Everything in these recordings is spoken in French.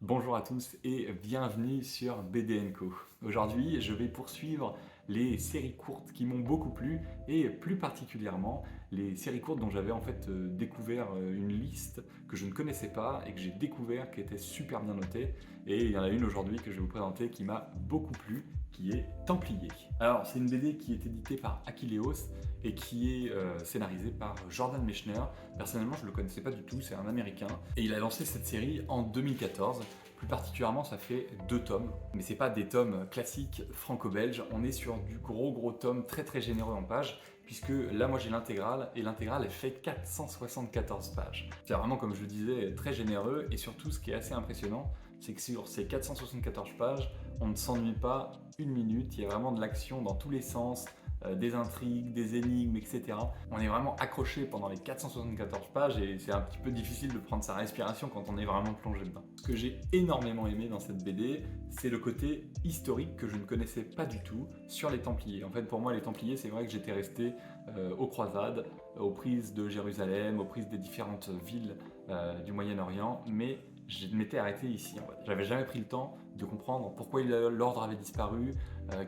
Bonjour à tous et bienvenue sur BD & Co. Aujourd'hui, je vais poursuivre les séries courtes qui m'ont beaucoup plu et plus particulièrement les séries courtes dont j'avais découvert une liste que je ne connaissais pas et que j'ai découvert qui était super bien notée. Et il y en a une aujourd'hui que je vais vous présenter qui m'a beaucoup plu, qui est Templier. Alors, c'est une BD qui est éditée par Akileos et qui est scénarisée par Jordan Mechner. Personnellement, je ne le connaissais pas du tout, c'est un Américain. Et il a lancé cette série en 2014. Plus particulièrement, ça fait 2 tomes, mais c'est pas des tomes classiques franco-belges, on est sur du gros tome très généreux en pages, puisque là moi j'ai l'intégrale, et l'intégrale elle fait 474 pages. C'est vraiment, comme je le disais, très généreux, et surtout ce qui est assez impressionnant, c'est que sur ces 474 pages, on ne s'ennuie pas une minute, il y a vraiment de l'action dans tous les sens, des intrigues, des énigmes, etc. On est vraiment accroché pendant les 474 pages et c'est un petit peu difficile de prendre sa respiration quand on est vraiment plongé dedans. Ce que j'ai énormément aimé dans cette BD, c'est le côté historique que je ne connaissais pas du tout sur les Templiers. En fait, pour moi, les Templiers, c'est vrai que j'étais resté aux croisades, aux prises de Jérusalem, aux prises des différentes villes du Moyen-Orient, mais je m'étais arrêté ici. En fait. J'avais jamais pris le temps de comprendre pourquoi l'ordre avait disparu,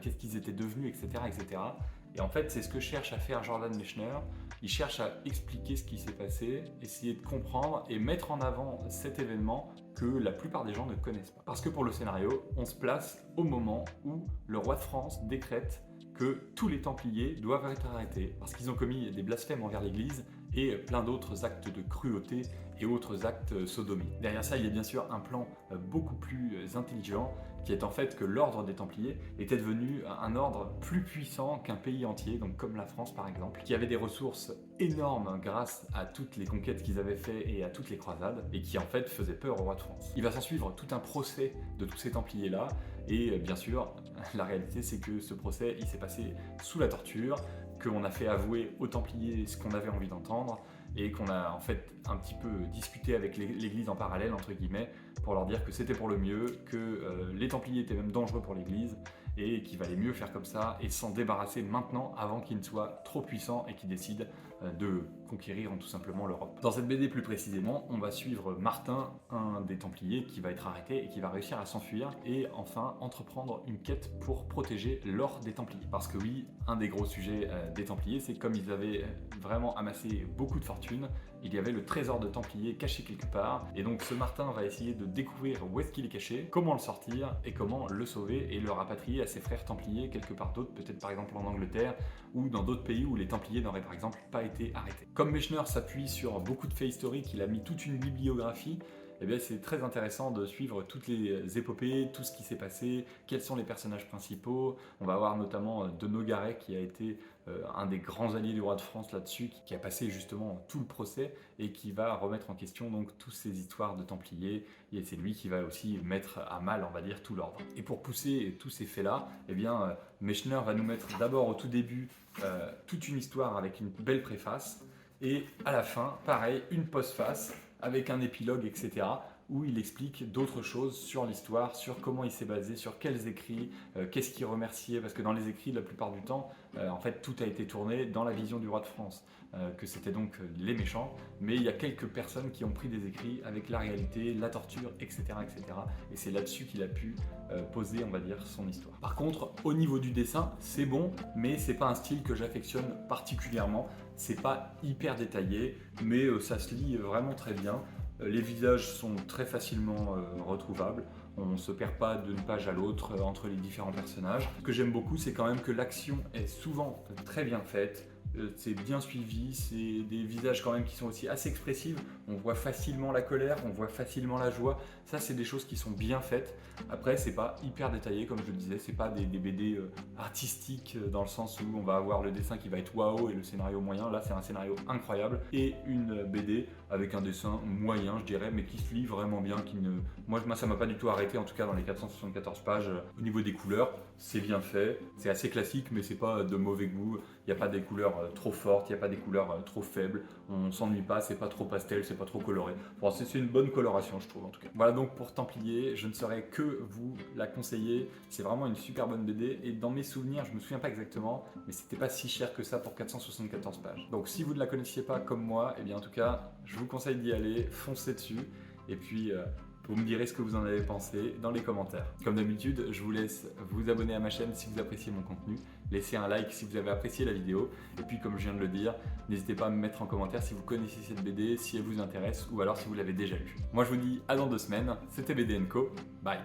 qu'est-ce qu'ils étaient devenus, etc., etc. Et en fait, c'est ce que cherche à faire Jordan Mechner. Il cherche à expliquer ce qui s'est passé, essayer de comprendre et mettre en avant cet événement que la plupart des gens ne connaissent pas. Parce que pour le scénario, on se place au moment où le roi de France décrète que tous les Templiers doivent être arrêtés parce qu'ils ont commis des blasphèmes envers l'Église et plein d'autres actes de cruauté et autres actes sodomiques. Derrière ça, il y a bien sûr un plan beaucoup plus intelligent qui est en fait que l'ordre des Templiers était devenu un ordre plus puissant qu'un pays entier, donc comme la France par exemple, qui avait des ressources énormes grâce à toutes les conquêtes qu'ils avaient fait et à toutes les croisades, et qui en fait faisait peur au roi de France. Il va s'en suivre tout un procès de tous ces Templiers-là, et bien sûr, la réalité c'est que ce procès, il s'est passé sous la torture, qu'on a fait avouer aux Templiers ce qu'on avait envie d'entendre, et qu'on a en fait un petit peu discuté avec l'Église en parallèle, entre guillemets, pour leur dire que c'était pour le mieux, que les Templiers étaient même dangereux pour l'Église, et qu'il valait mieux faire comme ça, et s'en débarrasser maintenant, avant qu'ils ne soient trop puissants et qu'ils décident de conquérir tout simplement l'Europe. Dans cette BD plus précisément, on va suivre Martin, un des Templiers, qui va être arrêté et qui va réussir à s'enfuir, et enfin entreprendre une quête pour protéger l'or des Templiers. Parce que oui, un des gros sujets des Templiers, c'est que comme ils avaient vraiment amassé beaucoup de fortune, il y avait le trésor de Templiers caché quelque part, et donc ce Martin va essayer de découvrir où est-ce qu'il est caché, comment le sortir, et comment le sauver et le rapatrier à ses frères Templiers quelque part d'autre, peut-être par exemple en Angleterre, ou dans d'autres pays où les Templiers n'auraient par exemple pas été arrêtés. Comme Mechner s'appuie sur beaucoup de faits historiques, il a mis toute une bibliographie. Eh bien, c'est très intéressant de suivre toutes les épopées, tout ce qui s'est passé, quels sont les personnages principaux. On va avoir notamment de Nogaret qui a été un des grands alliés du roi de France là-dessus, qui a passé justement tout le procès et qui va remettre en question donc toutes ces histoires de Templiers. Et c'est lui qui va aussi mettre à mal, on va dire, tout l'ordre. Et pour pousser tous ces faits-là, eh bien, Mechner va nous mettre d'abord au tout début toute une histoire avec une belle préface. Et à la fin, pareil, une postface avec un épilogue, etc., où il explique d'autres choses sur l'histoire, sur comment il s'est basé, sur quels écrits, qu'est-ce qu'il remerciait, parce que dans les écrits, la plupart du temps, en fait, tout a été tourné dans la vision du roi de France, que c'était donc les méchants, mais il y a quelques personnes qui ont pris des écrits avec la réalité, la torture, etc., etc., et c'est là-dessus qu'il a pu poser, on va dire, son histoire. Par contre, au niveau du dessin, c'est bon, mais c'est pas un style que j'affectionne particulièrement. C'est pas hyper détaillé, mais ça se lit vraiment très bien. Les visages sont très facilement retrouvables. On ne se perd pas d'une page à l'autre entre les différents personnages. Ce que j'aime beaucoup, c'est quand même que l'action est souvent très bien faite. C'est bien suivi, c'est des visages quand même qui sont aussi assez expressifs. On voit facilement la colère, on voit facilement la joie. Ça, c'est des choses qui sont bien faites. Après, c'est pas hyper détaillé, comme je le disais. C'est pas des BD artistiques dans le sens où on va avoir le dessin qui va être waouh et le scénario moyen. Là, c'est un scénario incroyable et une BD avec un dessin moyen, je dirais, mais qui se lit vraiment bien. Moi, ça m'a pas du tout arrêté, en tout cas dans les 474 pages. Au niveau des couleurs, c'est bien fait. C'est assez classique, mais c'est pas de mauvais goût. Il n'y a pas des couleurs trop fortes, il n'y a pas des couleurs trop faibles, on s'ennuie pas, c'est pas trop pastel, c'est pas trop coloré. Bon, c'est une bonne coloration, je trouve, en tout cas. Voilà donc pour Templier, je ne saurais que vous la conseiller, c'est vraiment une super bonne BD, et dans mes souvenirs, je me souviens pas exactement, mais c'était pas si cher que ça pour 474 pages. Donc si vous ne la connaissiez pas comme moi, eh bien en tout cas, je vous conseille d'y aller, foncez dessus, et puis Vous me direz ce que vous en avez pensé dans les commentaires. Comme d'habitude, je vous laisse vous abonner à ma chaîne si vous appréciez mon contenu, laisser un like si vous avez apprécié la vidéo, et puis comme je viens de le dire, n'hésitez pas à me mettre en commentaire si vous connaissez cette BD, si elle vous intéresse, ou alors si vous l'avez déjà lue. Moi je vous dis à dans 2 semaines, c'était BD & Co, bye.